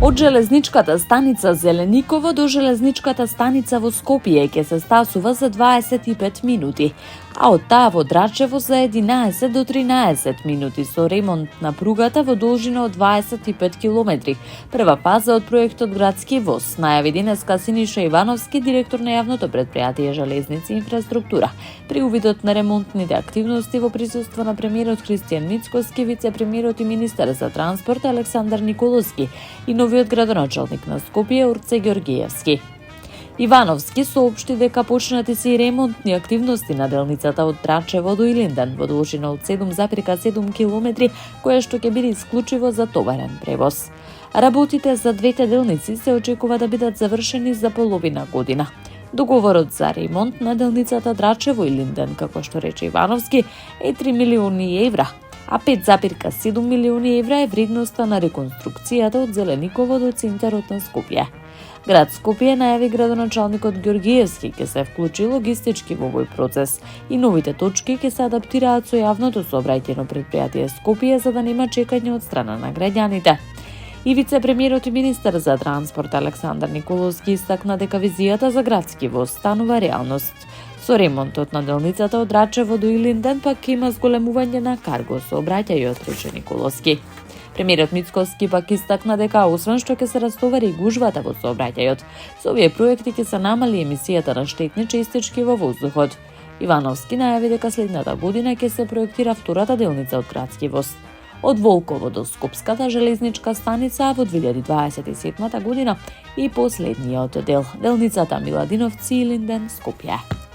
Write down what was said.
Од железничката станица Зелениково до железничката станица во Скопје ќе се стасува за 25 минути, а од таа во Драчево за 11 до 13 минути со ремонт на пругата во должина од 25 километри. Прва фаза од проектот Градски воз, најави денеска Синиша Ивановски, директор на јавното претпријатие Железници и инфраструктура. При увидот на ремонтните активности во присуство на премиерот Христијан Мицкоски, вице-премиерот и министер за транспорт Александар Николовски и новиот градоначалник на Скопје Орце Ѓоргиевски. Ивановски соопшти дека почнати се и ремонтни активности на делницата од Драчево до Илинден во должина од 7,7 километри, која што ќе биде исклучиво за товарен превоз. Работите за двете делници се очекува да бидат завршени за половина година. Договорот за ремонт на делницата Драчево Илинден, како што рече Ивановски, е 3 милиони евра, а 5,7 милиони евра е вредноста на реконструкцијата од Зелениково до центарот на Скопје. Град Скопје најави градоначалникот Ѓоргиевски ќе се вклучи логистички во овој процес и новите точки ќе се адаптираат со јавното сообраќајно претпријатие Скопје за да нема чекање од страна на граѓаните. И вице-премиерот и министер за транспорт Александар Николовски истакна дека визијата за Градски воз станува реалност. Со ремонтот на делницата од Драчево до Илинден пак има зголемување на карго сообраќајот, рече Николовски. Премиерот Мицкоски пак истакна дека освен што ќе се растовари гужвата во сообраќајот, со овие проекти ќе се намали емисијата на штетни честички во воздухот. Ивановски најави дека следната година ќе се проектира втората делница од Градски воз од Волково до Скопската железничка станица во 2027 година и последниот дел, делницата Миладиновци Илинден Скопје.